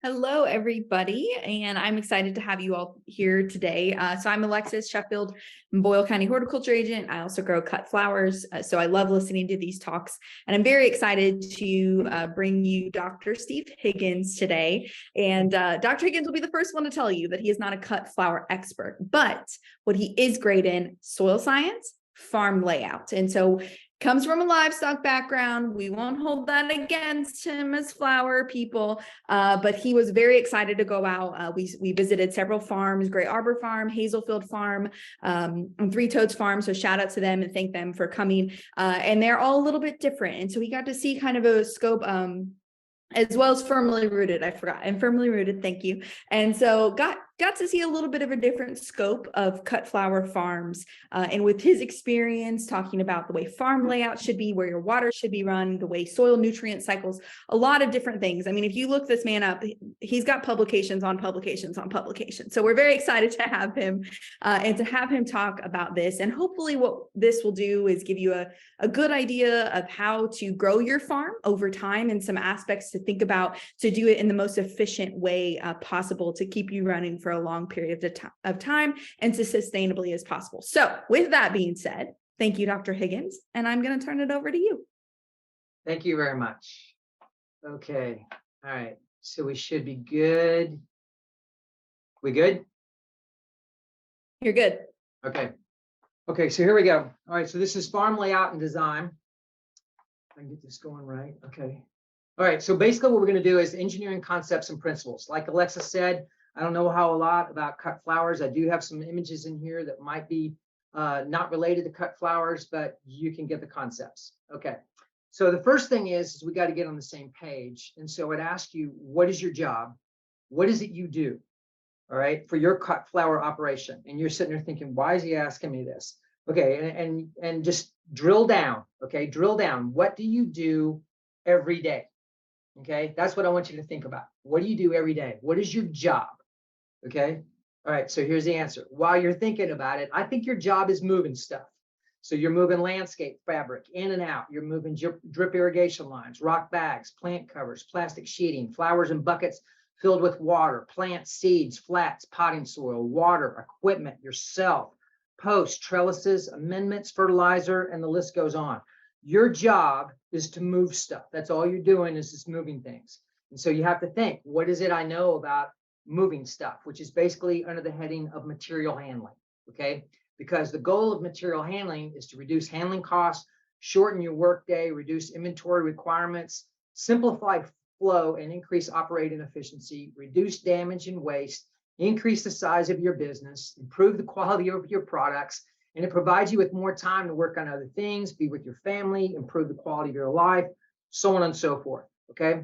Hello, everybody, and I'm excited to have you all here today. So I'm Alexis Sheffield, I'm Boyle County horticulture agent. I also grow cut flowers, so I love listening to these talks, and I'm very excited to bring you Dr. Steve Higgins today. And Dr. Higgins will be the first one to tell you that he is not a cut flower expert, but what he is great in: soil science, farm layout. And so comes from a livestock background. We won't hold that against him as flower people, but he was very excited to go out. We visited several farms: Gray Arbor Farm, Hazelfield Farm, and Three Toads Farm. So shout out to them and thank them for coming. And they're all a little bit different. And so we got to see kind of a scope, as well as firmly rooted. I forgot. And firmly rooted. Thank you. And so got to see a little bit of a different scope of cut flower farms. And with his experience talking about the way farm layout should be, where your water should be run, the way soil nutrient cycles, a lot of different things. I mean, if you look this man up, he's got publications on publications on publications. So we're very excited to have him and to have him talk about this. And hopefully what this will do is give you a good idea of how to grow your farm over time and some aspects to think about to do it in the most efficient way possible to keep you running for a long period of time and to sustainably as possible. So with that being said, thank you, Dr. Higgins, and I'm going to turn it over to you. Thank you very much. Okay. All right. So we should be good. We good? You're good. Okay. Okay. So here we go. All right. So this is farm layout and design. I can get this going right. Okay. All right. So basically what we're going to do is engineering concepts and principles. Like Alexa said, I don't know a lot about cut flowers. I do have some images in here that might be not related to cut flowers, but you can get the concepts. Okay. So the first thing is we got to get on the same page. And so I'd ask you, what is your job? What is it you do? All right, for your cut flower operation. And you're sitting there thinking, why is he asking me this? Okay, and just drill down. Okay, drill down. What do you do every day? Okay, that's what I want you to think about. What do you do every day? What is your job? Okay, all right, so here's the answer. While you're thinking about it, I think your job is moving stuff. So you're moving landscape fabric in and out. You're moving drip irrigation lines, rock bags, plant covers, plastic sheeting, flowers in buckets filled with water, plant seeds, flats, potting soil, water, equipment, yourself, posts, trellises, amendments, fertilizer, and the list goes on. Your job is to move stuff. That's all you're doing is just moving things. And so you have to think, what is it I know about moving stuff, which is basically under the heading of material handling, okay? Because the goal of material handling is to reduce handling costs, shorten your workday, reduce inventory requirements, simplify flow and increase operating efficiency, reduce damage and waste, increase the size of your business, improve the quality of your products, and it provides you with more time to work on other things, be with your family, improve the quality of your life, so on and so forth, okay?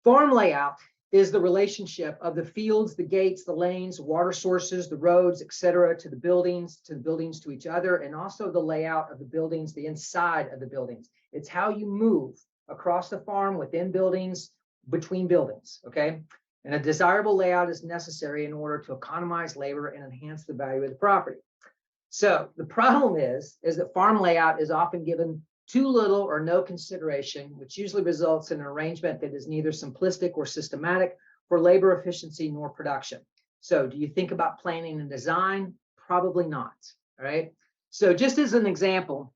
Farm layout is the relationship of the fields, the gates, the lanes, water sources, the roads, etc., to the buildings to each other, and also the layout of the buildings, the inside of the buildings. It's how you move across the farm, within buildings, between buildings, okay? And a desirable layout is necessary in order to economize labor and enhance the value of the property. So the problem is that farm layout is often given too little or no consideration, which usually results in an arrangement that is neither simplistic or systematic for labor efficiency nor production. So do you think about planning and design? Probably not, all right? So just as an example,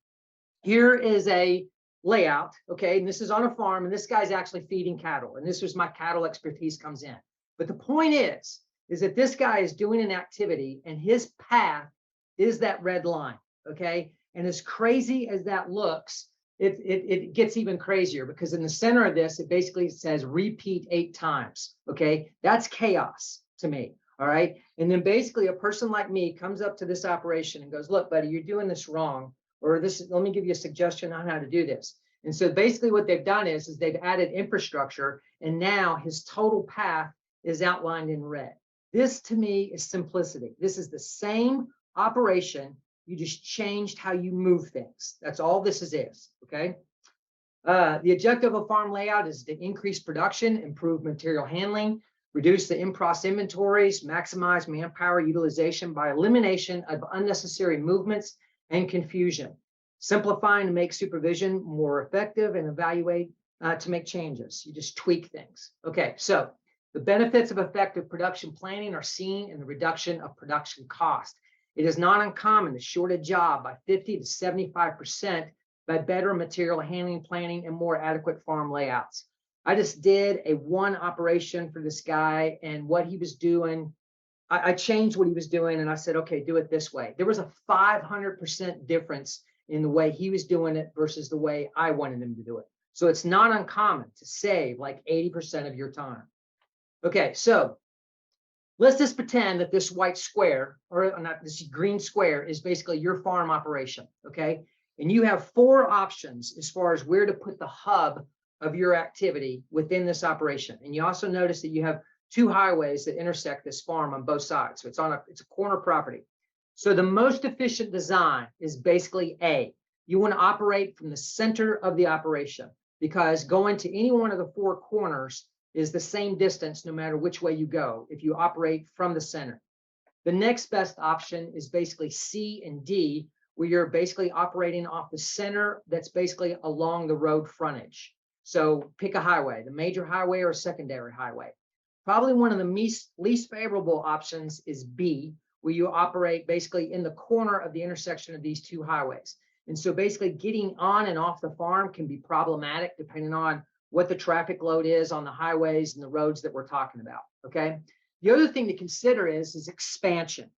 here is a layout, okay? And this is on a farm, and this guy's actually feeding cattle, and this is my cattle expertise comes in. But the point is that this guy is doing an activity, and his path is that red line, okay? And as crazy as that looks, it gets even crazier, because in the center of this, it basically says repeat 8 times, okay? That's chaos to me, all right? And then basically a person like me comes up to this operation and goes, look, buddy, you're doing this wrong, or let me give you a suggestion on how to do this. And so basically what they've done is they've added infrastructure, and now his total path is outlined in red. This to me is simplicity. This is the same operation. You just changed how you move things. That's all this is, okay? The objective of farm layout is to increase production, improve material handling, reduce the in-process inventories, maximize manpower utilization by elimination of unnecessary movements and confusion, simplifying to make supervision more effective, and evaluate to make changes. You just tweak things. Okay, so The benefits of effective production planning are seen in the reduction of production cost. It is not uncommon to short a job by 50 to 75% by better material handling planning and more adequate farm layouts. I just did a one operation for this guy, and what he was doing, I changed what he was doing, and I said, okay, do it this way. There was a 500% difference in the way he was doing it versus the way I wanted him to do it. So it's not uncommon to save like 80% of your time. Okay, so let's just pretend that this white square, or not, this green square, is basically your farm operation, okay? And you have 4 options as far as where to put the hub of your activity within this operation. And you also notice that you have 2 highways that intersect this farm on both sides. So it's a corner property. So the most efficient design is basically A. You want to operate from the center of the operation, because going to any one of the 4 corners is the same distance no matter which way you go if you operate from the center. The next best option is basically C and D, where you're basically operating off the center that's basically along the road frontage. So pick a highway, the major highway or secondary highway. Probably one of the least favorable options is B, where you operate basically in the corner of the intersection of these 2 highways. And so basically getting on and off the farm can be problematic depending on what the traffic load is on the highways and the roads that we're talking about, okay? The other thing to consider is expansion,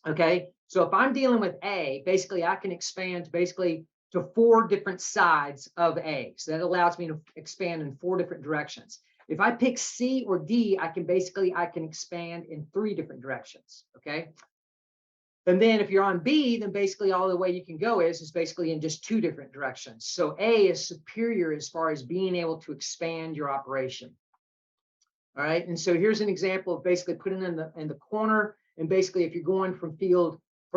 okay? So if I'm dealing with A, basically I can expand basically to 4 different sides of A. So that allows me to expand in 4 different directions. If I pick C or D, I can expand in 3 different directions, okay? And then if you're on B, then basically all the way you can go is basically in just 2 different directions. So A is superior as far as being able to expand your operation. All right, and so here's an example of basically putting in the corner, and basically if you're going from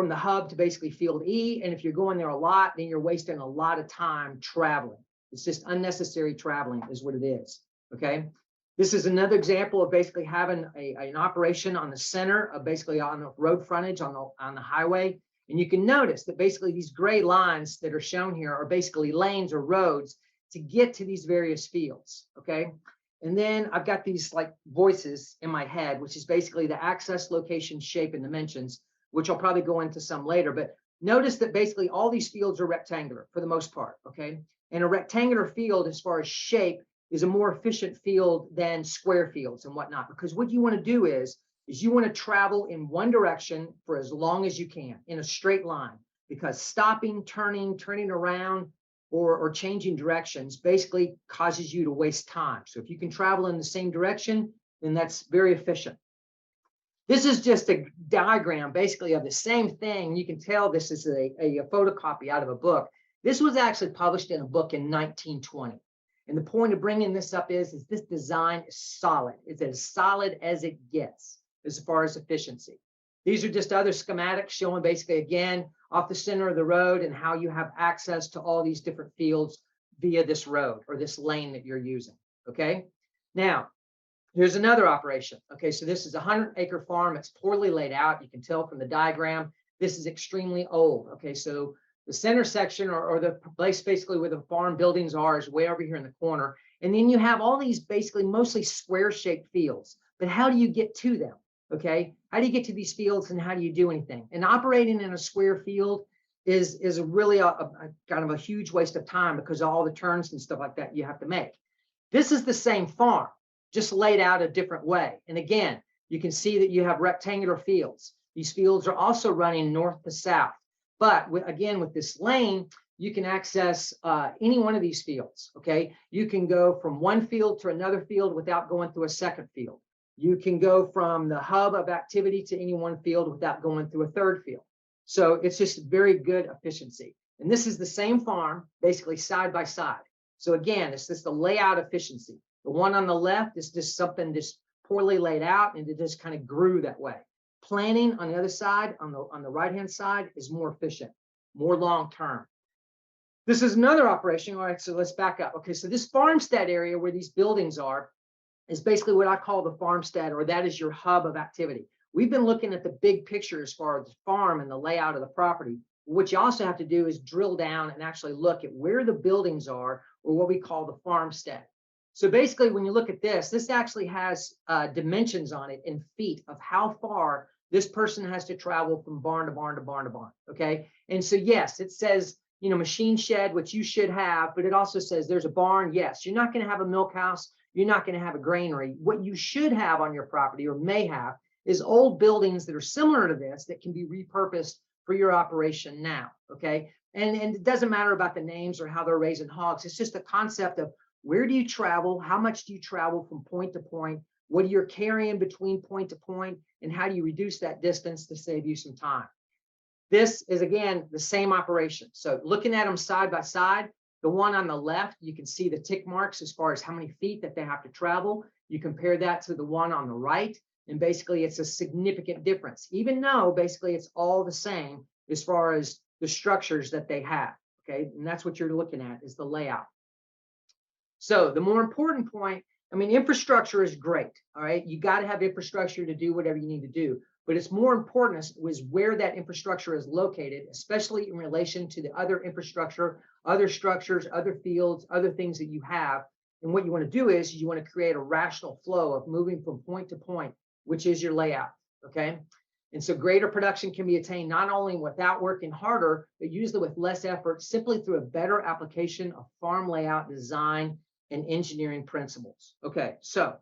the hub to basically field E, and if you're going there a lot, then you're wasting a lot of time traveling. It's just unnecessary traveling is what it is, okay? This is another example of basically having an operation on the center of basically on the road frontage on the highway. And you can notice that basically these gray lines that are shown here are basically lanes or roads to get to these various fields, okay? And then I've got these like voices in my head, which is basically the access, location, shape, and dimensions, which I'll probably go into some later. But notice that basically all these fields are rectangular for the most part, okay? And a rectangular field as far as shape is a more efficient field than square fields and whatnot, because what you want to do is you want to travel in one direction for as long as you can in a straight line, because stopping, turning around, or changing directions basically causes you to waste time. So if you can travel in the same direction, then that's very efficient. This is just a diagram basically of the same thing. You can tell this is a photocopy out of a book. This was actually published in a book in 1920. And the point of bringing this up is this design is solid. It's as solid as it gets as far as efficiency. These are just other schematics showing basically, again, off the center of the road and how you have access to all these different fields via this road or this lane that you're using, okay? Now, here's another operation. Okay, so this is a 100-acre farm. It's poorly laid out. You can tell from the diagram, this is extremely old. Okay, so the center section or the place basically where the farm buildings are is way over here in the corner. And then you have all these basically mostly square-shaped fields. But how do you get to them? Okay, how do you get to these fields and how do you do anything? And operating in a square field is really a kind of a huge waste of time because of all the turns and stuff like that you have to make. This is the same farm, just laid out a different way. And again, you can see that you have rectangular fields. These fields are also running north to south. But again, with this lane, you can access any one of these fields, okay? You can go from one field to another field without going through a second field. You can go from the hub of activity to any one field without going through a third field. So it's just very good efficiency. And this is the same farm, basically side by side. So again, it's just the layout efficiency. The one on the left is just something just poorly laid out, and it just kind of grew that way. Planning on the other side, on the right-hand side, is more efficient, more long-term. This is another operation. All right, so let's back up. Okay, so this Farmstead area where these buildings are is basically what I call the Farmstead, or that is your hub of activity. We've been looking at the big picture as far as the farm and the layout of the property. What you also have to do is drill down and actually look at where the buildings are, or what we call the farmstead. So basically, when you look at this, this actually has dimensions on it in feet of how far this person has to travel from barn to barn to barn to barn. Okay. And so, yes, it says, you know, machine shed, which you should have, but it also says there's a barn. Yes, you're not going to have a milk house. You're not going to have a granary. What you should have on your property, or may have, is old buildings that are similar to this that can be repurposed for your operation now. Okay. And it doesn't matter about the names or how they're raising hogs. It's just the concept of where do you travel? How much do you travel from point to point? What are you carrying between point to point? And how do you reduce that distance to save you some time? This is, again, the same operation. So looking at them side by side, the one on the left, you can see the tick marks as far as how many feet that they have to travel. You compare that to the one on the right, and basically it's a significant difference, even though basically it's all the same as far as the structures that they have. Okay, and that's what you're looking at, is the layout. So the more important point, I mean, infrastructure is great. All right. You got to have infrastructure to do whatever you need to do. But it's more important is where that infrastructure is located, especially in relation to the other infrastructure, other structures, other fields, other things that you have. And what you want to do is you want to create a rational flow of moving from point to point, which is your layout. Okay. And so greater production can be attained not only without working harder, but usually with less effort, simply through a better application of farm layout design and engineering principles. Okay, so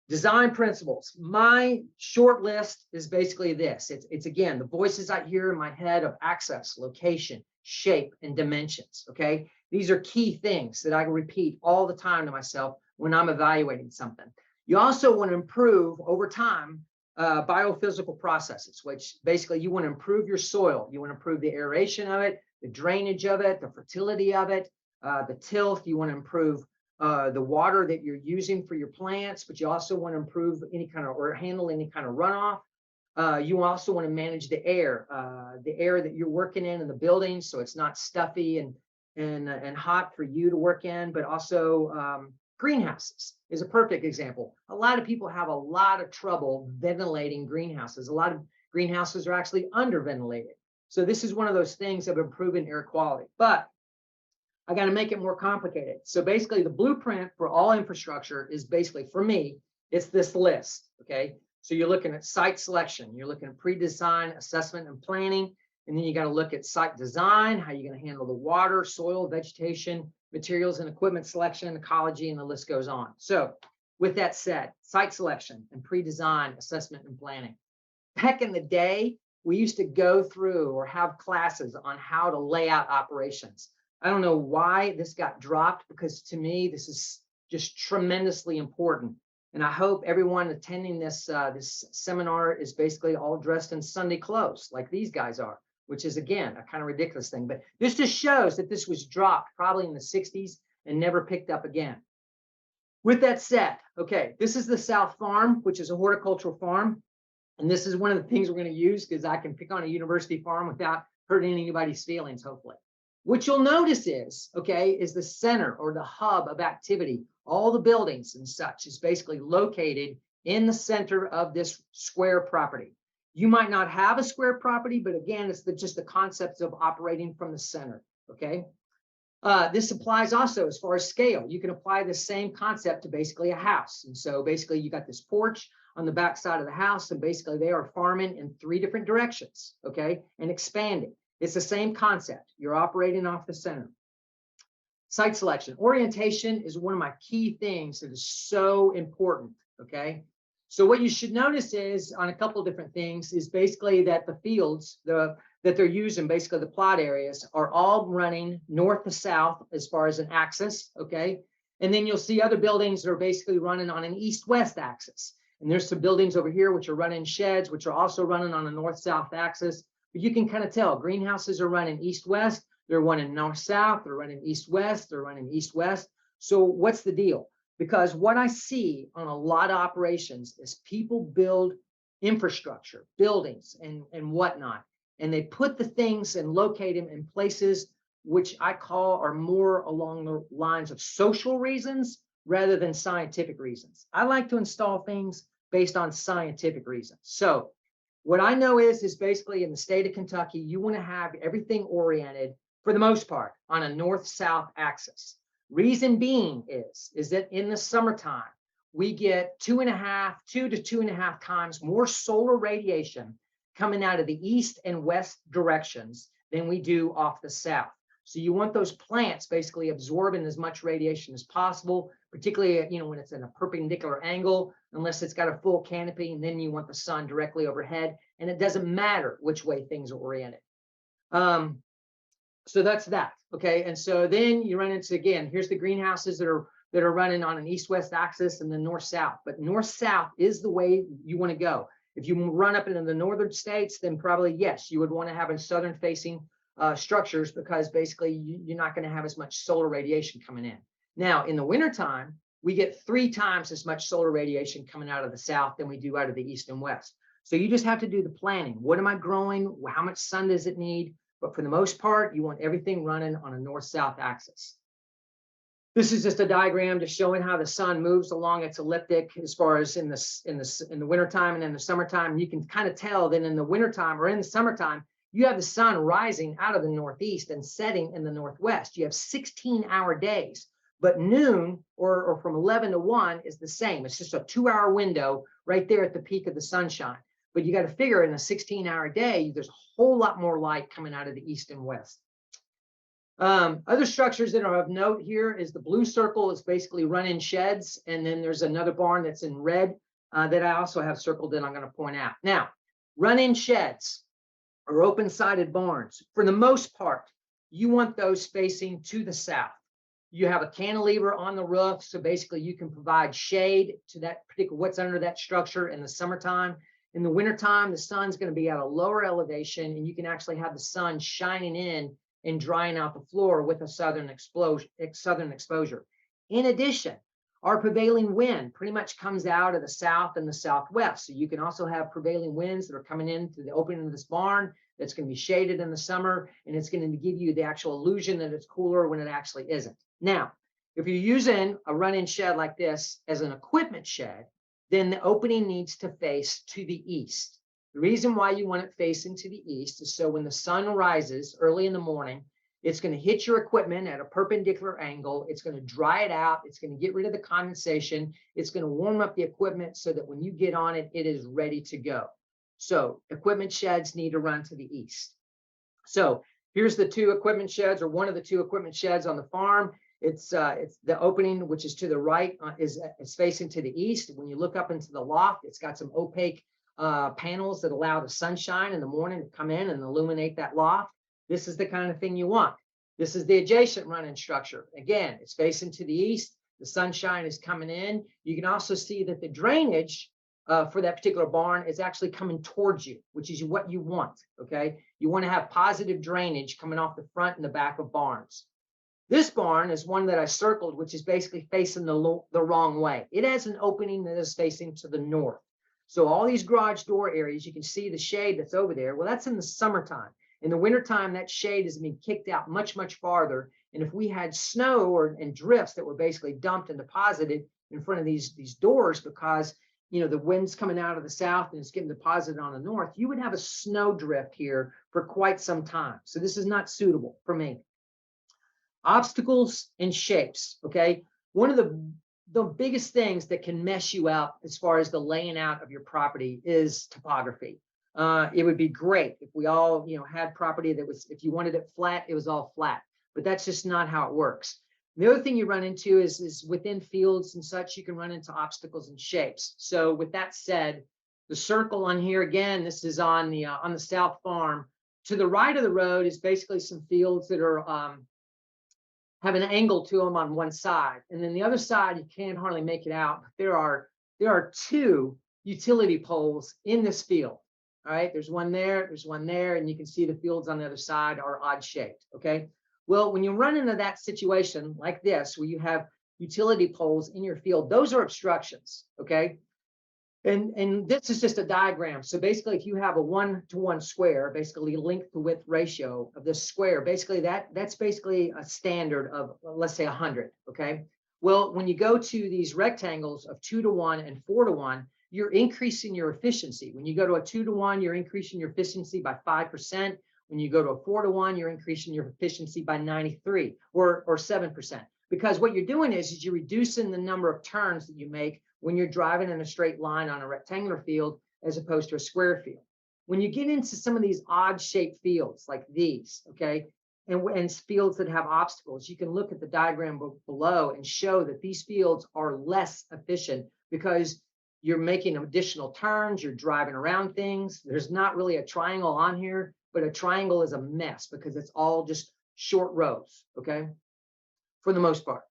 design principles. My short list is basically this. It's again, the voices I hear in my head of access, location, shape, and dimensions. Okay, these are key things that I repeat all the time to myself when I'm evaluating something. You also want to improve over time biophysical processes, which basically you want to improve your soil. You want to improve the aeration of it, the drainage of it, the fertility of it, the tilth. You want to improve the water that you're using for your plants, but you also want to improve any kind of, or handle any kind of runoff. You also want to manage the air that you're working in the building, so it's not stuffy and hot for you to work in. But also greenhouses is a perfect example. A lot of people have a lot of trouble ventilating greenhouses. A lot of greenhouses are actually underventilated. So this is one of those things of improving air quality. But I got to make it more complicated. So basically the blueprint for all infrastructure is basically, for me, it's this list. Okay. So you're looking at site selection, you're looking at pre-design, assessment, and planning. And then you got to look at site design, how you're going to handle the water, soil, vegetation, materials and equipment selection, ecology, and the list goes on. So with that said, site selection and pre-design, assessment, and planning. Back in the day, we used to go through or have classes on how to lay out operations. I don't know why this got dropped, because to me, this is just tremendously important. And I hope everyone attending this seminar is basically all dressed in Sunday clothes like these guys are, which is, again, a kind of ridiculous thing. But this just shows that this was dropped probably in the 60s and never picked up again. With that said, okay, this is the South Farm, which is a horticultural farm. And this is one of the things we're going to use, because I can pick on a university farm without hurting anybody's feelings, hopefully. What you'll notice is, okay, is the center or the hub of activity. All the buildings and such is basically located in the center of this square property. You might not have a square property, but again, it's just the concept of operating from the center, okay? This applies also as far as scale. You can apply the same concept to basically a house. And so basically you got this porch on the back side of the house, and basically they are farming in 3 different directions, okay, and expanding. It's the same concept. You're operating off the center. Site selection. Orientation is one of my key things that is so important, okay? So what you should notice is, on a couple of different things, is basically that the fields that they're using, basically the plot areas, are all running north to south as far as an axis, okay? And then you'll see other buildings that are basically running on an east-west axis. And there's some buildings over here which are running sheds, which are also running on a north-south axis. But you can kind of tell greenhouses are running east-west, they're running north-south, they're running east-west, they're running east-west. So what's the deal? Because what I see on a lot of operations is people build infrastructure, buildings and whatnot, and they put the things and locate them in places which I call are more along the lines of social reasons rather than scientific reasons. I like to install things based on scientific reasons. So what I know is basically in the state of Kentucky, you want to have everything oriented, for the most part, on a north-south axis. Reason being is that in the summertime, we get 2 to 2.5 times more solar radiation coming out of the east and west directions than we do off the south. So you want those plants basically absorbing as much radiation as possible, particularly, when it's in a perpendicular angle, unless it's got a full canopy, and then you want the sun directly overhead, and it doesn't matter which way things are oriented. So that's that. Okay. And so then you run into, again, here's the greenhouses that are running on an east-west axis and then north-south. But north-south is the way you want to go. If you run up into the northern states, then probably, yes, you would want to have a southern-facing structures, because basically you're not going to have as much solar radiation coming in. Now, in the wintertime, we get 3 times as much solar radiation coming out of the south than we do out of the east and west. So you just have to do the planning. What am I growing? How much sun does it need? But for the most part, you want everything running on a north-south axis. This is just a diagram just showing how the sun moves along its elliptic as far as in the wintertime and in the summertime. You can kind of tell that in the wintertime or in the summertime, you have the sun rising out of the northeast and setting in the northwest. You have 16-hour days, but noon or from 11 to 1 is the same. It's just a 2-hour window right there at the peak of the sunshine. But you got to figure in a 16-hour day, there's a whole lot more light coming out of the east and west. Other structures that are of note here is the blue circle is basically run-in sheds. And then there's another barn that's in red that I also have circled that I'm going to point out. Now, run-in sheds or open-sided barns, for the most part, you want those facing to the south. You have a cantilever on the roof, so basically you can provide shade to that particular, what's under that structure in the summertime. In the wintertime, the sun's going to be at a lower elevation, and you can actually have the sun shining in and drying out the floor with a southern exposure. In addition, our prevailing wind pretty much comes out of the south and the southwest. So you can also have prevailing winds that are coming in through the opening of this barn that's going to be shaded in the summer, and it's going to give you the actual illusion that it's cooler when it actually isn't. Now, if you're using a run-in shed like this as an equipment shed, then the opening needs to face to the east. The reason why you want it facing to the east is so when the sun rises early in the morning, it's going to hit your equipment at a perpendicular angle. It's going to dry it out. It's going to get rid of the condensation. It's going to warm up the equipment so that when you get on it, it is ready to go. So equipment sheds need to run to the east. So here's the 2 equipment sheds, or one of the 2 equipment sheds on the farm. It's the opening, which is to the right, is facing to the east. When you look up into the loft, it's got some opaque panels that allow the sunshine in the morning to come in and illuminate that loft. This is the kind of thing you want. This is the adjacent run-in structure. Again, it's facing to the east. The sunshine is coming in. You can also see that the drainage for that particular barn is actually coming towards you, which is what you want. Okay, you want to have positive drainage coming off the front and the back of barns. This barn is one that I circled, which is basically facing the wrong way. It has an opening that is facing to the north. So all these garage door areas, you can see the shade that's over there. Well, that's in the summertime. In the wintertime, that shade is being kicked out much, much farther. And if we had snow and drifts that were basically dumped and deposited in front of these doors because, the wind's coming out of the south and it's getting deposited on the north, you would have a snow drift here for quite some time. So this is not suitable for me. Obstacles and shapes, okay? One of the biggest things that can mess you up as far as the laying out of your property is topography. It would be great if we all, had property that was, if you wanted it flat, it was all flat, but that's just not how it works. The other thing you run into is within fields and such, you can run into obstacles and shapes. So with that said, the circle on here, again, this is on the south farm. To the right of the road is basically some fields that are, have an angle to them on one side. And then the other side, you can't hardly make it out. But there are 2 utility poles in this field. All right, there's one there, and you can see the fields on the other side are odd shaped. Okay. Well, when you run into that situation like this, where you have utility poles in your field, those are obstructions. Okay. And this is just a diagram. So basically, if you have a 1-to-1 square, basically length to width ratio of this square, basically that's basically a standard of, let's say, 100. Okay. Well, when you go to these rectangles of 2-to-1 and 4-to-1, you're increasing your efficiency. When you go to a 2-to-1, you're increasing your efficiency by 5%. When you go to a 4-to-1, you're increasing your efficiency by 93 or 7%. because what you're doing is you're reducing the number of turns that you make when you're driving in a straight line on a rectangular field as opposed to a square field. When you get into some of these odd shaped fields like these, okay, and fields that have obstacles, you can look at the diagram below and show that these fields are less efficient because you're making additional turns, you're driving around things. There's not really a triangle on here, but a triangle is a mess because it's all just short rows, okay, for the most part.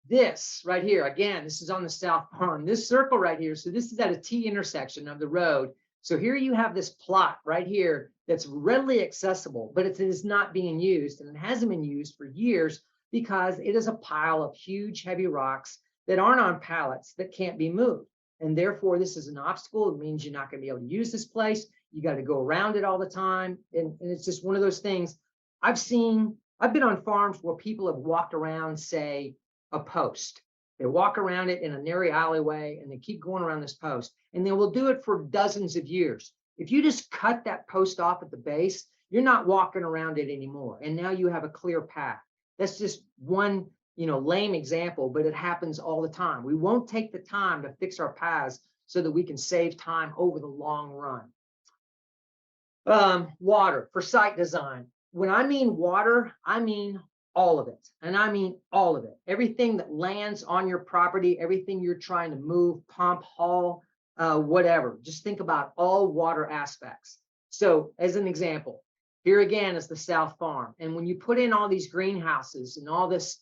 This right here, again, this is on the south farm, this circle right here. So this is at a T intersection of the road. So here you have this plot right here that's readily accessible, but it is not being used, and it hasn't been used for years because it is a pile of huge, heavy rocks that aren't on pallets that can't be moved. And therefore, this is an obstacle. It means you're not going to be able to use this place. You got to go around it all the time. And it's just one of those things. I've been on farms where people have walked around, say, a post. They walk around it in a narrow alleyway and they keep going around this post, and they will do it for dozens of years. If you just cut that post off at the base, you're not walking around it anymore. And now you have a clear path. That's just one, lame example, but it happens all the time. We won't take the time to fix our paths so that we can save time over the long run. Water for site design. When I mean water, I mean all of it. And I mean all of it. Everything that lands on your property, everything you're trying to move, pump, haul, whatever. Just think about all water aspects. So as an example, here again is the South Farm. And when you put in all these greenhouses and all this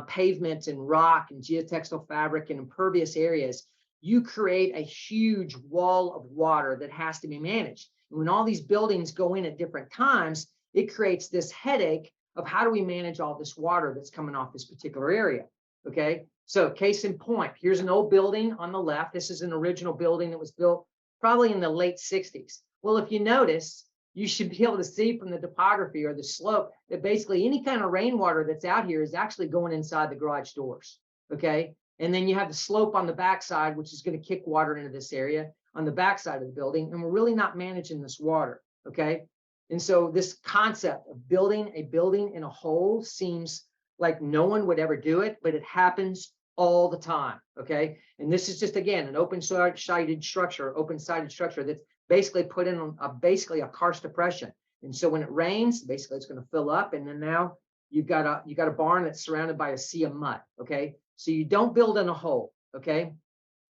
pavement and rock and geotextile fabric and impervious areas, you create a huge wall of water that has to be managed. And when all these buildings go in at different times, it creates this headache of how do we manage all this water that's coming off this particular area, okay? So case in point, here's an old building on the left. This is an original building that was built probably in the late 60s. Well, if you notice, you should be able to see from the topography or the slope that basically any kind of rainwater that's out here is actually going inside the garage doors, okay? And then you have the slope on the backside, which is going to kick water into this area on the backside of the building, and we're really not managing this water, okay? And so this concept of building a building in a hole seems like no one would ever do it, but it happens all the time, okay? And this is just, again, an open-sided structure that's basically put in basically a karst depression. And so when it rains, basically it's going to fill up, and then now you've got a barn that's surrounded by a sea of mud, okay? So you don't build in a hole, okay?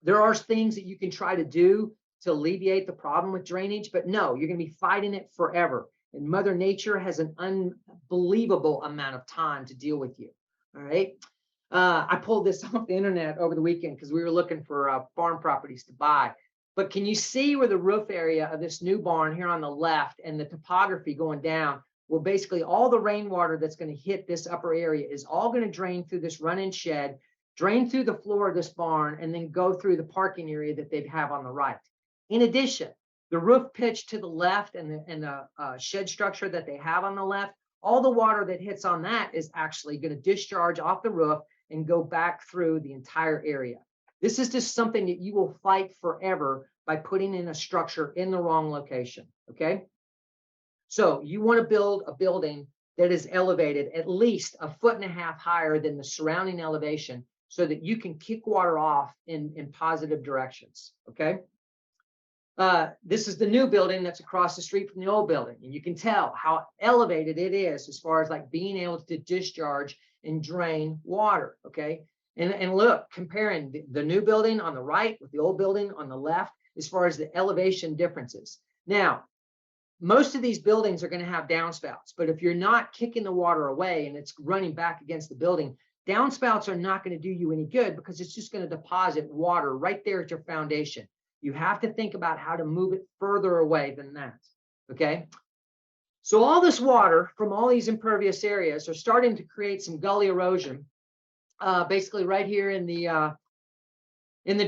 There are things that you can try to do to alleviate the problem with drainage, but no, you're going to be fighting it forever. And Mother Nature has an unbelievable amount of time to deal with you. All right. I pulled this off the internet over the weekend because we were looking for farm properties to buy. But can you see where the roof area of this new barn here on the left and the topography going down, where basically all the rainwater that's going to hit this upper area is all going to drain through this run-in shed, drain through the floor of this barn, and then go through the parking area that they'd have on the right. In addition, the roof pitch to the left and the shed structure that they have on the left, all the water that hits on that is actually going to discharge off the roof and go back through the entire area. This is just something that you will fight forever by putting in a structure in the wrong location, okay? So you want to build a building that is elevated at least 1.5 feet higher than the surrounding elevation so that you can kick water off in positive directions, okay? This is the new building that's across the street from the old building, and you can tell how elevated it is as far as like being able to discharge and drain water, okay? And look, comparing the new building on the right with the old building on the left as far as the elevation differences. Now, most of these buildings are going to have downspouts, but if you're not kicking the water away and it's running back against the building, downspouts are not going to do you any good because it's just going to deposit water right there at your foundation. You have to think about how to move it further away than that, okay? So all this water from all these impervious areas are starting to create some gully erosion, basically right here in the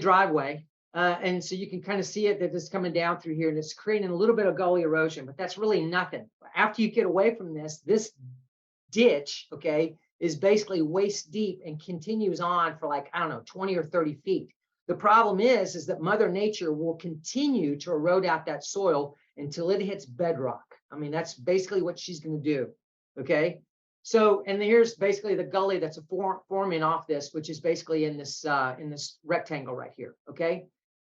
driveway. And so you can kind of see it that it's coming down through here and it's creating a little bit of gully erosion, but that's really nothing. After you get away from this ditch, okay, is basically waist deep and continues on for like, I don't know, 20 or 30 feet. The problem is that Mother Nature will continue to erode out that soil until it hits bedrock. I mean, that's basically what she's going to do, okay? So, and here's basically the gully that's forming off this, which is basically in this rectangle right here. Okay.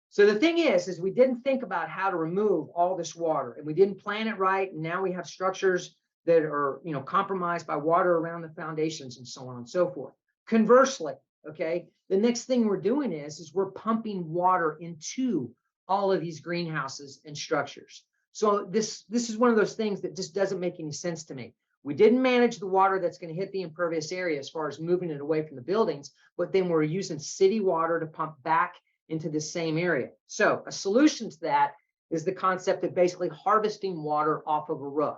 So the thing is we didn't think about how to remove all this water, and we didn't plan it right. And now we have structures that are, compromised by water around the foundations and so on and so forth. Conversely, okay, the next thing we're doing is we're pumping water into all of these greenhouses and structures. So this is one of those things that just doesn't make any sense to me. We didn't manage the water that's going to hit the impervious area as far as moving it away from the buildings, but then we're using city water to pump back into the same area. So a solution to that is the concept of basically harvesting water off of a roof.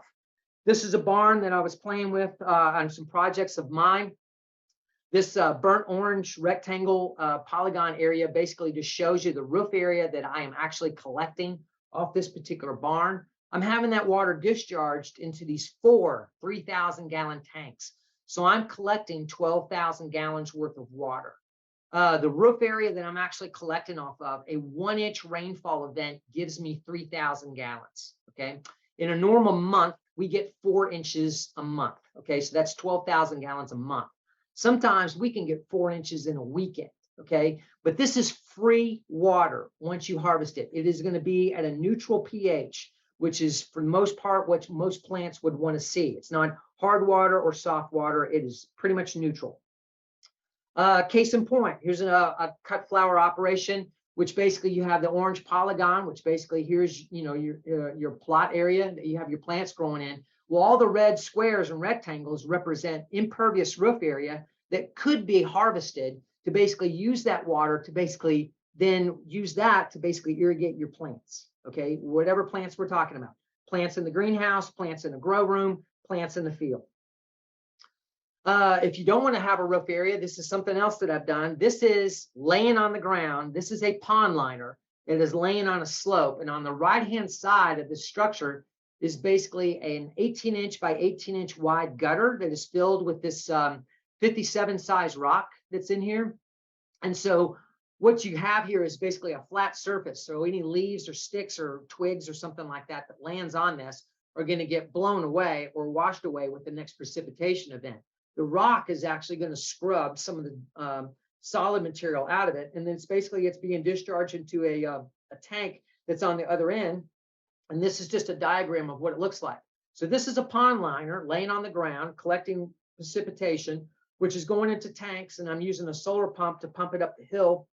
This is a barn that I was playing with on some projects of mine. This burnt orange rectangle polygon area basically just shows you the roof area that I am actually collecting off this particular barn. I'm having that water discharged into these 4 3,000-gallon tanks. So I'm collecting 12,000 gallons worth of water. The roof area that I'm actually collecting off of, a 1-inch rainfall event gives me 3,000 gallons. Okay. In a normal month, we get 4 inches a month. Okay. So that's 12,000 gallons a month. Sometimes we can get 4 inches in a weekend. Okay. But this is free water once you harvest it. It is going to be at a neutral pH, which is for the most part what most plants would want to see. It's not hard water or soft water. It is pretty much neutral. Case in point, here's a cut flower operation, which basically you have the orange polygon, which basically here's your plot area that you have your plants growing in. Well, all the red squares and rectangles represent impervious roof area that could be harvested to basically use that water to basically then use that to basically irrigate your plants. Okay, whatever plants we're talking about, plants in the greenhouse, plants in the grow room, plants in the field. If you don't want to have a roof area, this is something else that I've done. This is laying on the ground. This is a pond liner. It is laying on a slope. And on the right-hand side of this structure is basically an 18-inch by 18-inch wide gutter that is filled with this 57 size rock that's in here. And so what you have here is basically a flat surface. So any leaves or sticks or twigs or something like that that lands on this are going to get blown away or washed away with the next precipitation event. The rock is actually going to scrub some of the solid material out of it. And then it's being discharged into a tank that's on the other end. And this is just a diagram of what it looks like. So this is a pond liner laying on the ground, collecting precipitation, which is going into tanks. And I'm using a solar pump to pump it up the hill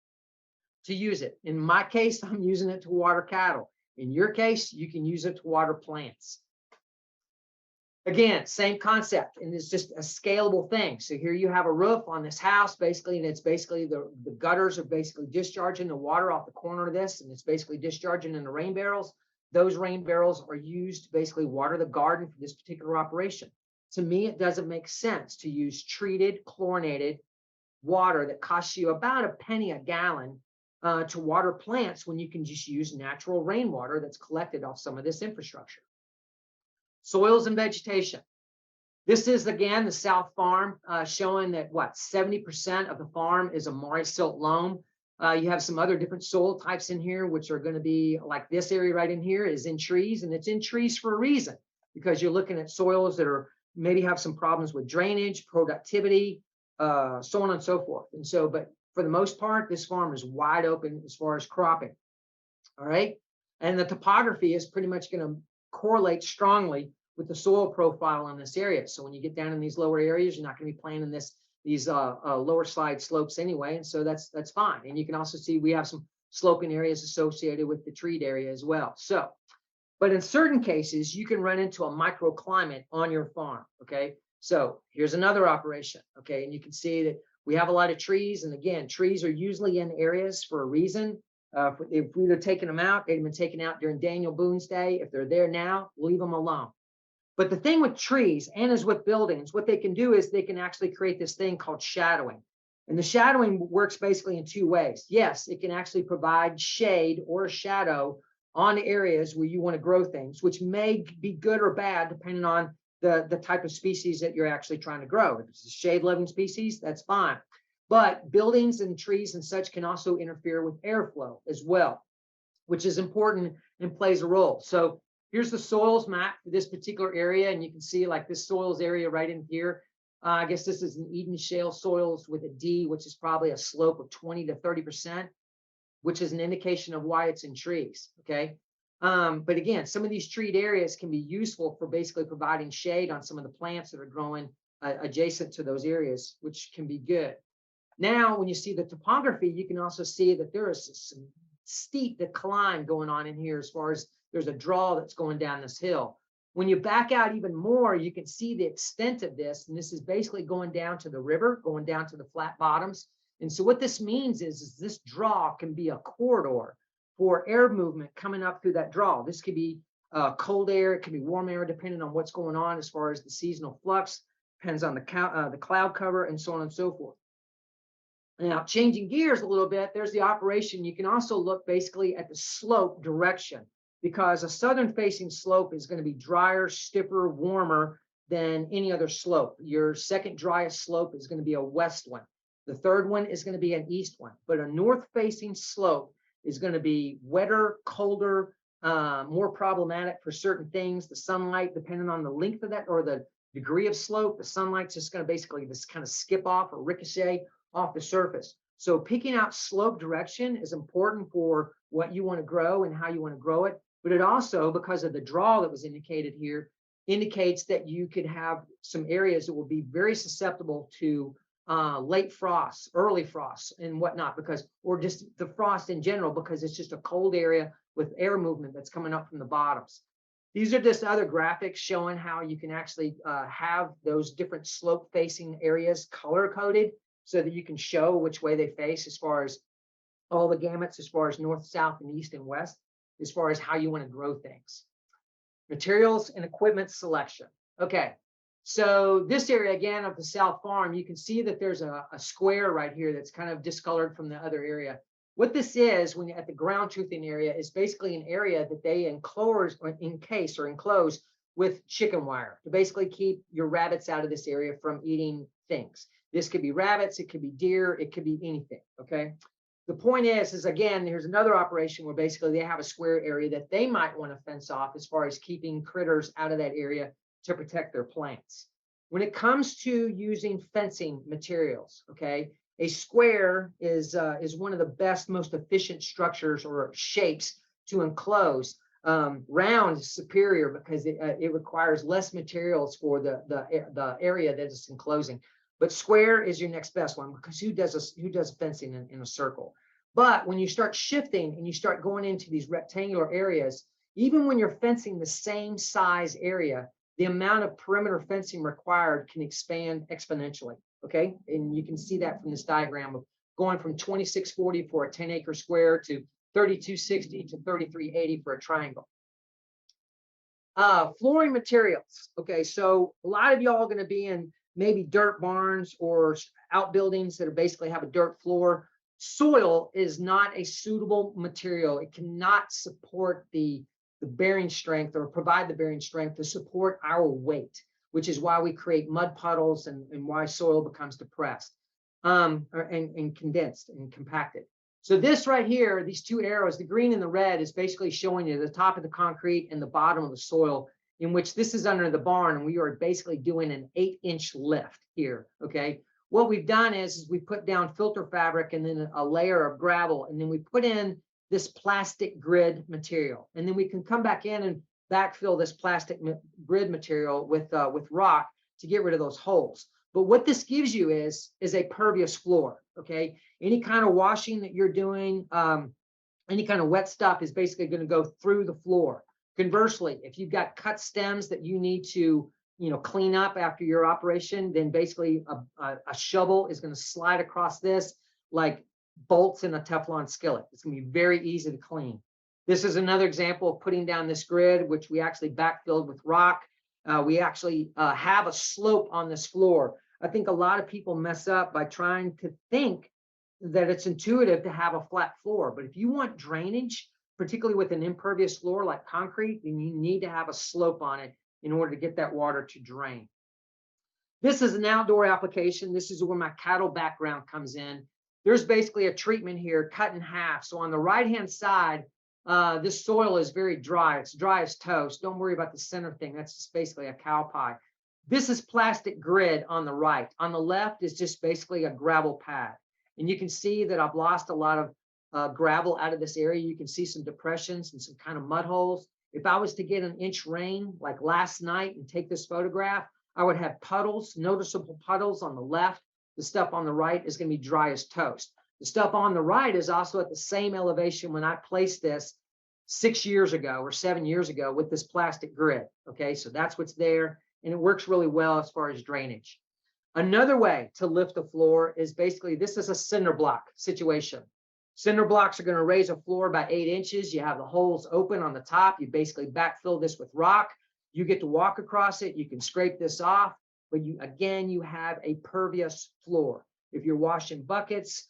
to use it. In my case, I'm using it to water cattle. In your case, you can use it to water plants. Again, same concept, and it's just a scalable thing. So here you have a roof on this house, basically, and it's basically the gutters are basically discharging the water off the corner of this, and it's basically discharging in the rain barrels. Those rain barrels are used to basically water the garden for this particular operation. To me, it doesn't make sense to use treated, chlorinated water that costs you about a penny a gallon to water plants when you can just use natural rainwater that's collected off some of this infrastructure. Soils and vegetation. This is, again, the South Farm showing that, 70% of the farm is a Maury silt loam. You have some other different soil types in here, which are going to be like this area right in here is in trees, and it's in trees for a reason, because you're looking at soils that are maybe have some problems with drainage, productivity, so on and so forth. And so, but for the most part, this farm is wide open as far as cropping. All right. And the topography is pretty much going to correlate strongly with the soil profile in this area. So when you get down in these lower areas, you're not going to be planting these lower slide slopes anyway. And so that's fine. And you can also see we have some sloping areas associated with the treed area as well. So, but in certain cases, you can run into a microclimate on your farm. Okay. So here's another operation. Okay. And you can see that we have a lot of trees. And again, trees are usually in areas for a reason. If we'd have taken them out, they'd have been taken out during Daniel Boone's day. If they're there now, leave them alone. But the thing with trees and as with buildings, what they can do is they can actually create this thing called shadowing. And the shadowing works basically in 2 ways. Yes, it can actually provide shade or a shadow on areas where you want to grow things, which may be good or bad depending on the type of species that you're actually trying to grow. If it's a shade-loving species, that's fine. But buildings and trees and such can also interfere with airflow as well, which is important and plays a role. So here's the soils map for this particular area. And you can see like this soils area right in here. I guess this is an Eden shale soils with a D, which is probably a slope of 20 to 30%, which is an indication of why it's in trees. Okay. But again, some of these treed areas can be useful for basically providing shade on some of the plants that are growing adjacent to those areas, which can be good. Now, when you see the topography, you can also see that there is some steep decline going on in here as far as there's a draw that's going down this hill. When you back out even more, you can see the extent of this. And this is basically going down to the river, going down to the flat bottoms. And so what this means is this draw can be a corridor for air movement coming up through that draw. This could be cold air, it could be warm air, depending on what's going on as far as the seasonal flux, depends on the cloud cover and so on and so forth. Now, changing gears a little bit, there's the operation. You can also look basically at the slope direction, because a southern facing slope is going to be drier, stiffer, warmer than any other slope. Your second driest slope is going to be a west one. The third one is going to be an east one. But a north facing slope is going to be wetter, colder, more problematic for certain things. The sunlight, depending on the length of that or the degree of slope, the sunlight's just going to basically just kind of skip off or ricochet off the surface. So picking out slope direction is important for what you want to grow and how you want to grow it. But it also, because of the draw that was indicated here, indicates that you could have some areas that will be very susceptible to late frosts, early frosts and whatnot, or just the frost in general, because it's just a cold area with air movement that's coming up from the bottoms. These are just other graphics showing how you can actually have those different slope facing areas color coded so that you can show which way they face as far as all the gamuts, as far as north, south, and east and west, as far as how you want to grow things. Materials and equipment selection. Okay, so this area again of the South Farm, you can see that there's a square right here that's kind of discolored from the other area. What this is, when you're at the ground truthing area, is basically an area that they enclose with chicken wire to basically keep your rabbits out of this area from eating things. This could be rabbits, it could be deer, it could be anything, okay? The point is again, here's another operation where basically they have a square area that they might want to fence off as far as keeping critters out of that area to protect their plants. When it comes to using fencing materials, okay, a square is one of the best, most efficient structures or shapes to enclose. Round is superior because it requires less materials for the area that it's enclosing. But square is your next best one, because who does fencing in a circle? But when you start shifting and you start going into these rectangular areas, even when you're fencing the same size area, the amount of perimeter fencing required can expand exponentially. Okay, and you can see that from this diagram of going from 2640 for a 10-acre square to 3260 to 3380 for a triangle. Flooring materials. Okay, so a lot of y'all are going to be in maybe dirt barns or outbuildings that are basically have a dirt floor. Soil is not a suitable material. It cannot support the bearing strength or provide the bearing strength to support our weight, which is why we create mud puddles and why soil becomes depressed and condensed and compacted. So this right here, these two arrows, the green and the red, is basically showing you the top of the concrete and the bottom of the soil, in which this is under the barn, and we are basically doing an 8-inch lift here, okay? What we've done is we put down filter fabric and then a layer of gravel, and then we put in this plastic grid material. And then we can come back in and backfill this plastic grid material with rock to get rid of those holes. But what this gives you is a pervious floor, okay? Any kind of washing that you're doing, any kind of wet stuff is basically going to go through the floor. Conversely, if you've got cut stems that you need to, clean up after your operation, then basically a shovel is going to slide across this like bolts in a Teflon skillet. It's going to be very easy to clean. This is another example of putting down this grid, which we actually backfilled with rock. We actually have a slope on this floor. I think a lot of people mess up by trying to think that it's intuitive to have a flat floor. But if you want drainage, particularly with an impervious floor like concrete, then you need to have a slope on it in order to get that water to drain. This is an outdoor application. This is where my cattle background comes in. There's basically a treatment here cut in half. So on the right-hand side, this soil is very dry. It's dry as toast. Don't worry about the center thing. That's just basically a cow pie. This is plastic grid on the right. On the left is just basically a gravel pad. And you can see that I've lost a lot of gravel out of this area. You can see some depressions and some kind of mud holes. If I was to get an inch rain like last night and take this photograph, I would have puddles, noticeable puddles on the left. The stuff on the right is going to be dry as toast. The stuff on the right is also at the same elevation when I placed this 6 years ago or 7 years ago with this plastic grid. Okay, so that's what's there, and it works really well as far as drainage. Another way to lift the floor is basically, this is a cinder block situation. Cinder blocks are going to raise a floor about 8 inches. You have the holes open on the top. You basically backfill this with rock. You get to walk across it. You can scrape this off, but you have a pervious floor. If you're washing buckets,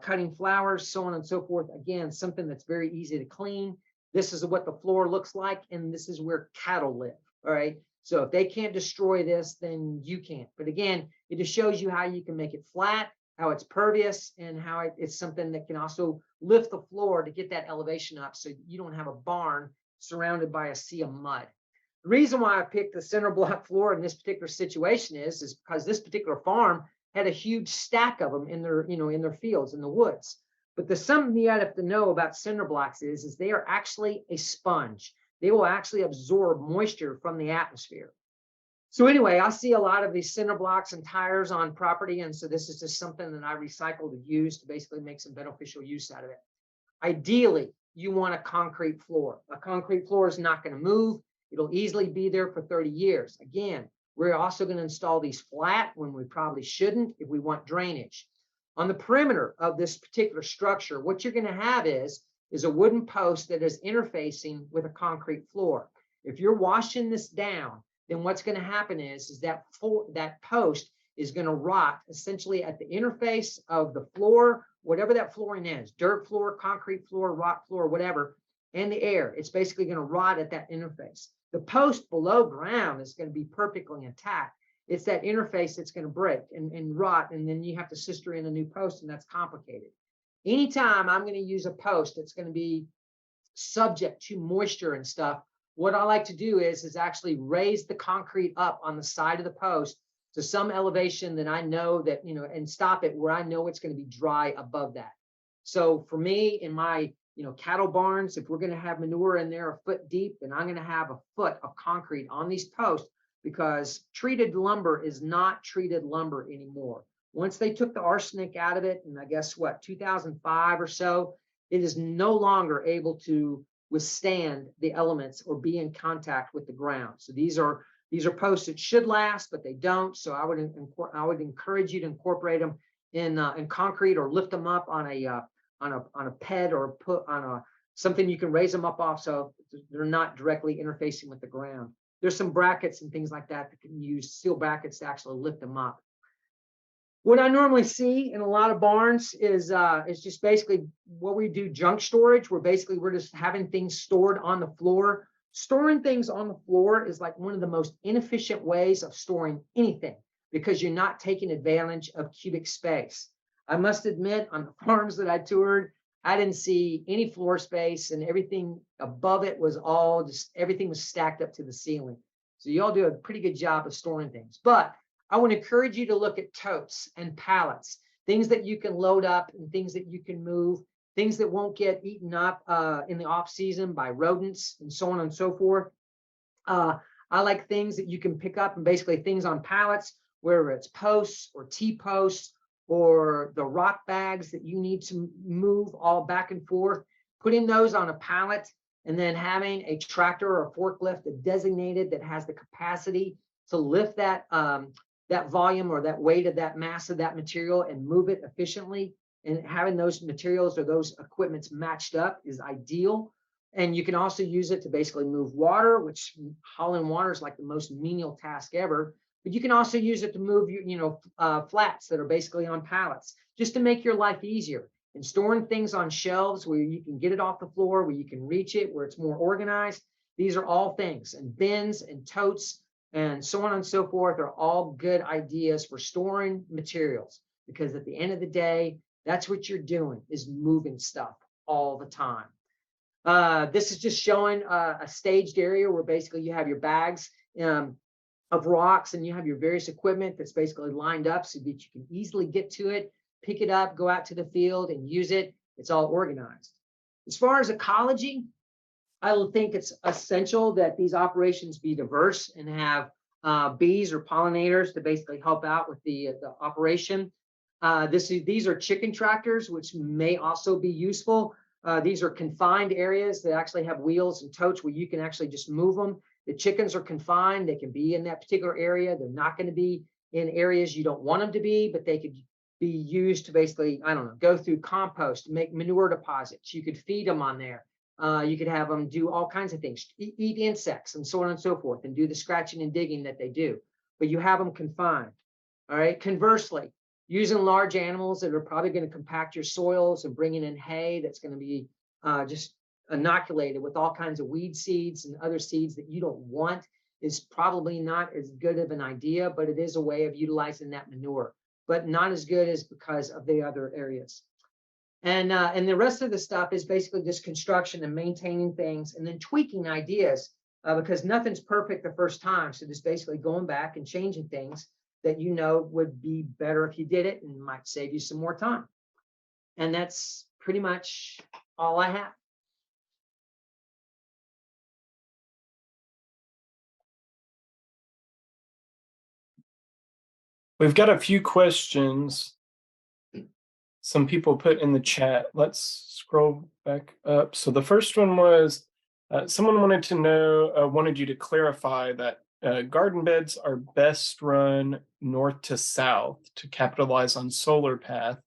cutting flowers, so on and so forth, again, something that's very easy to clean. This is what the floor looks like, and this is where cattle live. All right. So if they can't destroy this, then you can't. But again, it just shows you how you can make it flat, how it's pervious, and how it's something that can also lift the floor to get that elevation up so you don't have a barn surrounded by a sea of mud. The reason why I picked the cinder block floor in this particular situation is because this particular farm had a huge stack of them in their, in their fields, in the woods. But the something you have to know about cinder blocks is they are actually a sponge. They will actually absorb moisture from the atmosphere. So anyway, I see a lot of these cinder blocks and tires on property. And so this is just something that I recycle to use to basically make some beneficial use out of it. Ideally, you want a concrete floor. A concrete floor is not going to move. It'll easily be there for 30 years. Again, we're also going to install these flat when we probably shouldn't if we want drainage. On the perimeter of this particular structure, what you're going to have is a wooden post that is interfacing with a concrete floor. If you're washing this down, then what's going to happen is that post is going to rot essentially at the interface of the floor, whatever that flooring is, dirt floor, concrete floor, rock floor, whatever, and the air. It's basically going to rot at that interface. The post below ground is going to be perfectly intact. It's that interface that's going to break and rot, and then you have to sister in a new post, and that's complicated. Anytime I'm going to use a post that's going to be subject to moisture and stuff, what I like to do is actually raise the concrete up on the side of the post to some elevation that I know that, and stop it where I know it's going to be dry above that. So for me, in my cattle barns, if we're going to have manure in there a foot deep, then I'm going to have a foot of concrete on these posts, because treated lumber is not treated lumber anymore. Once they took the arsenic out of it, and I guess 2005 or so, it is no longer able to withstand the elements or be in contact with the ground. So these are posts that should last, but they don't. So I would encourage you to incorporate them in concrete, or lift them up on a ped, or put on something you can raise them up off so they're not directly interfacing with the ground. There's some brackets and things like that can use steel brackets to actually lift them up. What I normally see in a lot of barns is just basically what we do, junk storage, where basically we're just having things stored on the floor. Storing things on the floor is like one of the most inefficient ways of storing anything, because you're not taking advantage of cubic space. I must admit, on the farms that I toured, I didn't see any floor space, and everything above it was everything was stacked up to the ceiling. So you all do a pretty good job of storing things. But I would encourage you to look at totes and pallets, things that you can load up and things that you can move, things that won't get eaten up in the off season by rodents and so on and so forth. I like things that you can pick up, and basically things on pallets, whether it's posts or T-posts, or the rock bags that you need to move all back and forth, putting those on a pallet, and then having a tractor or a forklift designated that has the capacity to lift that volume or that weight of that mass of that material and move it efficiently. And having those materials or those equipments matched up is ideal. And you can also use it to basically move water, which hauling water is like the most menial task ever. But you can also use it to move flats that are basically on pallets, just to make your life easier. And storing things on shelves where you can get it off the floor, where you can reach it, where it's more organized. These are all things, and bins and totes and so on and so forth are all good ideas for storing materials, because at the end of the day, that's what you're doing, is moving stuff all the time. This is just showing a staged area where basically you have your bags. of rocks, and you have your various equipment that's basically lined up so that you can easily get to it, pick it up, go out to the field and use it. It's all organized. As far as ecology, I would think it's essential that these operations be diverse and have bees or pollinators to basically help out with the operation. These are chicken tractors, which may also be useful. These are confined areas that actually have wheels and totes where you can actually just move them. The chickens are confined. They can be in that particular area. They're not going to be in areas you don't want them to be, but they could be used to basically, I don't know, go through compost, make manure deposits. You could feed them on there. You could have them do all kinds of things, eat insects and so on and so forth, and do the scratching and digging that they do. But you have them confined. All right. Conversely, using large animals that are probably going to compact your soils and bringing in hay that's going to be just inoculated with all kinds of weed seeds and other seeds that you don't want is probably not as good of an idea, but it is a way of utilizing that manure, but not as good as because of the other areas. And the rest of the stuff is basically just construction and maintaining things and then tweaking ideas because nothing's perfect the first time. So just basically going back and changing things that you know would be better if you did it and might save you some more time. And that's pretty much all I have. We've got a few questions some people put in the chat. Let's scroll back up. So the first one was someone wanted to know, wanted you to clarify that garden beds are best run north to south to capitalize on solar path,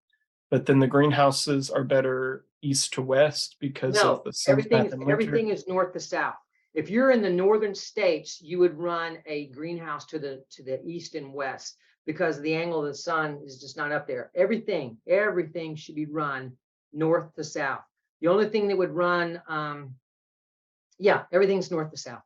but then the greenhouses are better east to west because of the sun's path in winter. Everything is north to south. If you're in the northern states, you would run a greenhouse to the east and west because the angle of the sun is just not up there. Everything should be run north to south. The only thing that would run, everything's north to south.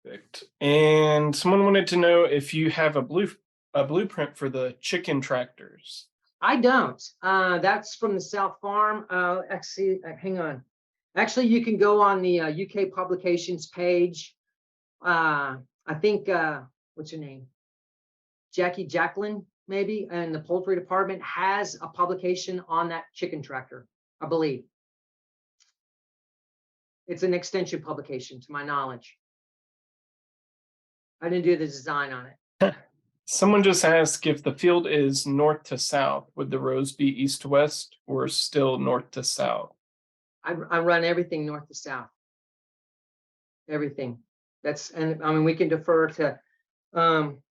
Perfect. And someone wanted to know if you have a blueprint for the chicken tractors. I don't. That's from the South Farm. Actually, hang on. Actually, you can go on the UK publications page. I think, what's her name? Jacqueline, maybe, and the poultry department has a publication on that chicken tractor, I believe. It's an extension publication, to my knowledge. I didn't do the design on it. Someone just asked if the field is north to south, would the rows be east to west or still north to south? I run everything north to south. Everything. And I mean, we can defer to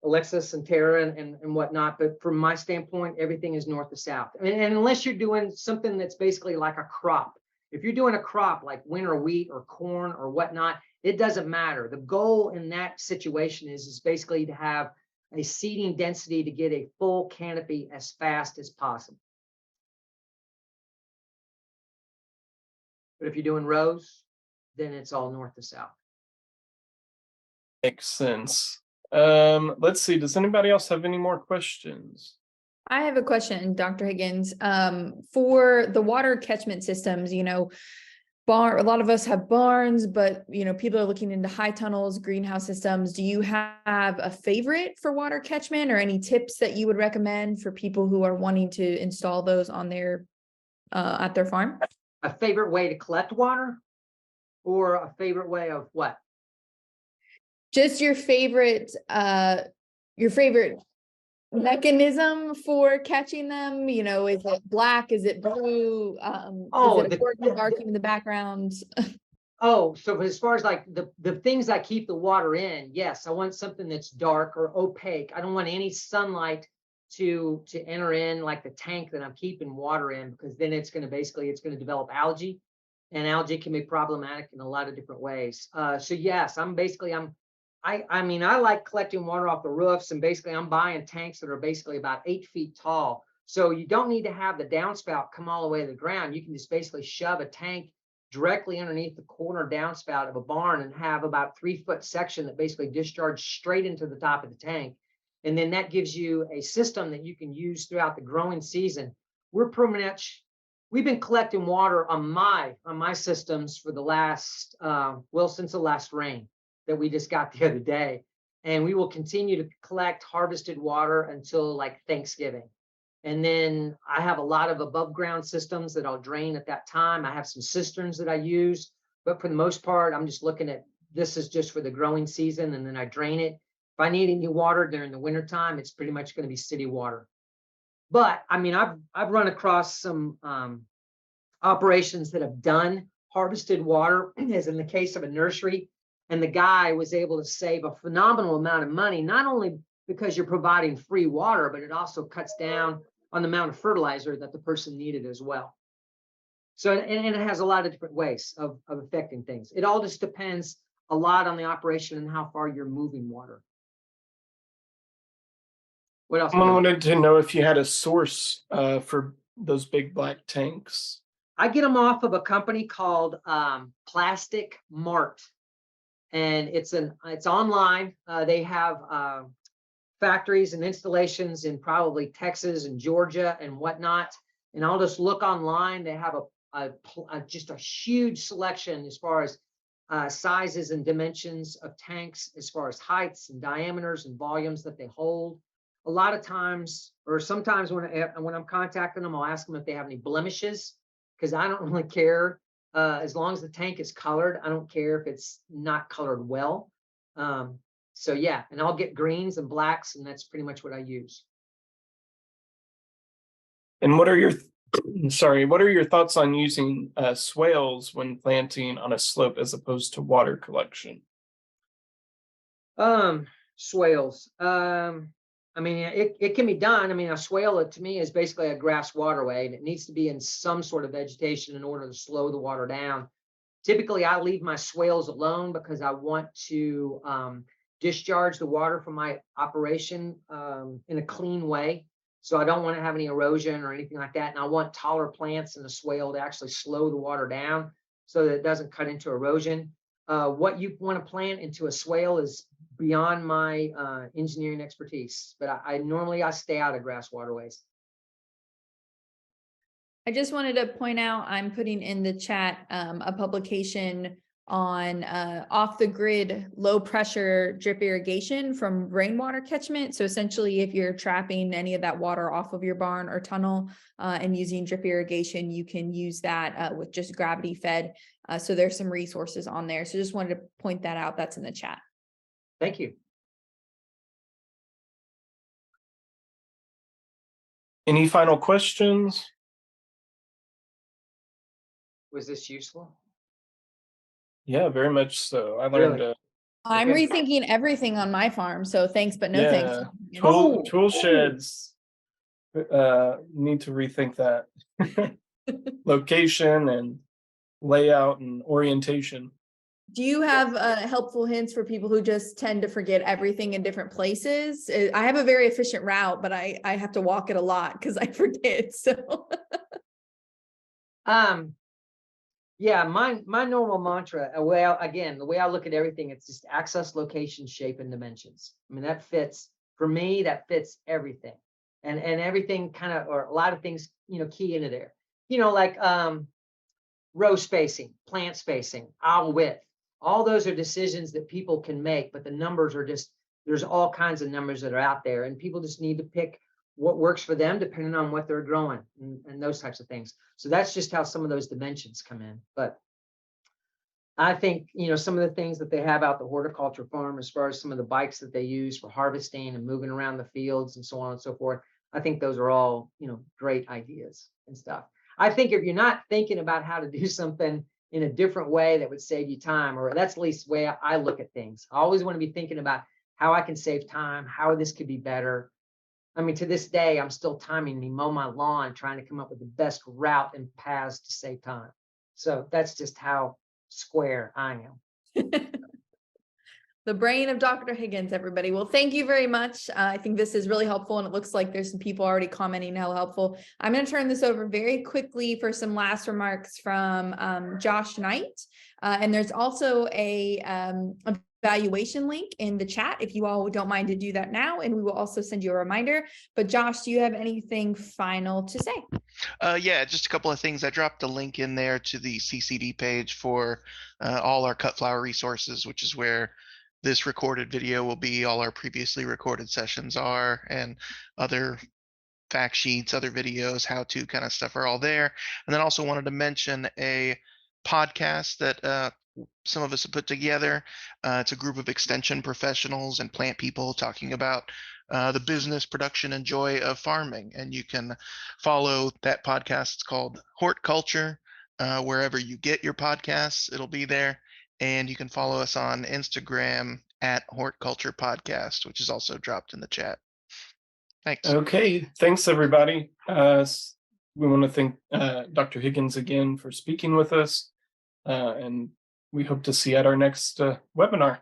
Alexis and Tara and whatnot, but from my standpoint, everything is north to south. And unless you're doing something that's basically like a crop. If you're doing a crop like winter wheat or corn or whatnot, it doesn't matter. The goal in that situation is basically to have a seeding density to get a full canopy as fast as possible. But if you're doing rows, then it's all north to south. Makes sense. Let's see. Does anybody else have any more questions? I have a question, Dr. Higgins. For the water catchment systems, a lot of us have barns, but people are looking into high tunnels, greenhouse systems. Do you have a favorite for water catchment or any tips that you would recommend for people who are wanting to install those on their at their farm? A favorite way to collect water or a favorite way of what? Just your favorite mechanism for catching them. Is it black? Is it blue? Is it barking in the background? So as far as like the things that keep the water in, yes, I want something that's dark or opaque. I don't want any sunlight to enter in like the tank that I'm keeping water in, because then it's going to develop algae, and algae can be problematic in a lot of different ways. So yes, I like collecting water off the roofs, and basically I'm buying tanks that are basically about 8 feet tall. So you don't need to have the downspout come all the way to the ground. You can just basically shove a tank directly underneath the corner downspout of a barn and have about 3-foot section that basically discharges straight into the top of the tank. And then that gives you a system that you can use throughout the growing season. We've been collecting water on my systems for the last, since the last rain. that we just got the other day. And we will continue to collect harvested water until like Thanksgiving. And then I have a lot of above ground systems that I'll drain at that time. I have some cisterns that I use, but for the most part, I'm just looking at, this is just for the growing season, and then I drain it. If I need any water during the winter time, it's pretty much going to be city water. But I mean, I've run across some operations that have done harvested water, as in the case of a nursery, and the guy was able to save a phenomenal amount of money, not only because you're providing free water, but it also cuts down on the amount of fertilizer that the person needed as well. So, and it has a lot of different ways of affecting things. It all just depends a lot on the operation and how far you're moving water. What else? Someone wanted to know if you had a source for those big black tanks. I get them off of a company called Plastic Mart, and it's online. They have factories and installations in probably Texas and Georgia and whatnot. And I'll just look online. They have just a huge selection as far as sizes and dimensions of tanks, as far as heights and diameters and volumes that they hold. A lot of times, or sometimes when I'm contacting them, I'll ask them if they have any blemishes, because I don't really care. As long as the tank is colored, I don't care if it's not colored well. So yeah, and I'll get greens and blacks, and that's pretty much what I use. And what are your what are your thoughts on using swales when planting on a slope as opposed to water collection? Swales. I mean, it can be done. I mean, a swale to me is basically a grass waterway, and it needs to be in some sort of vegetation in order to slow the water down. Typically, I leave my swales alone because I want to discharge the water from my operation in a clean way. So I don't want to have any erosion or anything like that. And I want taller plants in the swale to actually slow the water down so that it doesn't cut into erosion. What you want to plant into a swale is beyond my engineering expertise, but I normally stay out of grass waterways. I just wanted to point out, I'm putting in the chat a publication on off the grid low pressure drip irrigation from rainwater catchment. So essentially, if you're trapping any of that water off of your barn or tunnel and using drip irrigation, you can use that with just gravity fed. So there's some resources on there. So just wanted to point that out. That's in the chat. Thank you. Any final questions? Was this useful? Yeah, very much so. I learned Really? I'm Okay. rethinking everything on my farm. So thanks, but no thanks. Tool sheds need to rethink that. Location and layout and orientation. Do you have helpful hints for people who just tend to forget everything in different places? I have a very efficient route, but I have to walk it a lot because I forget. So yeah, my normal mantra, the way I look at everything, it's just access, location, shape, and dimensions. I mean, that fits for me, that fits everything. And everything kind of, or a lot of things, key into there. Like row spacing, plant spacing, aisle width. All those are decisions that people can make, but the numbers are just, there's all kinds of numbers that are out there, and people just need to pick what works for them depending on what they're growing and those types of things. So that's just how some of those dimensions come in. But I think, some of the things that they have out the horticulture farm, as far as some of the bikes that they use for harvesting and moving around the fields and so on and so forth, I think those are all, great ideas and stuff. I think if you're not thinking about how to do something in a different way that would save you time, or that's at least the way I look at things. I always want to be thinking about how I can save time, how this could be better. I mean, to this day, I'm still timing me mow my lawn, trying to come up with the best route and paths to save time. So that's just how square I am. the brain of Dr. Higgins, everybody. Well, thank you very much. I think this is really helpful, and it looks like there's some people already commenting how helpful. I'm going to turn this over very quickly for some last remarks from Josh Knight. And there's also a evaluation link in the chat if you all don't mind to do that now, and we will also send you a reminder. But Josh, do you have anything final to say? Yeah, just a couple of things. I dropped a link in there to the CCD page for all our cut flower resources, which is where this recorded video will be, all our previously recorded sessions are, and other fact sheets, other videos, how to kind of stuff are all there. And then also wanted to mention a podcast that some of us have put together. It's a group of extension professionals and plant people talking about the business, production, and joy of farming. And you can follow that podcast. It's called Horticulture. Wherever you get your podcasts, it'll be there. And you can follow us on Instagram at Horticulture Podcast, which is also dropped in the chat. Thanks. Okay, thanks everybody. We want to thank Dr. Higgins again for speaking with us, and we hope to see you at our next webinar.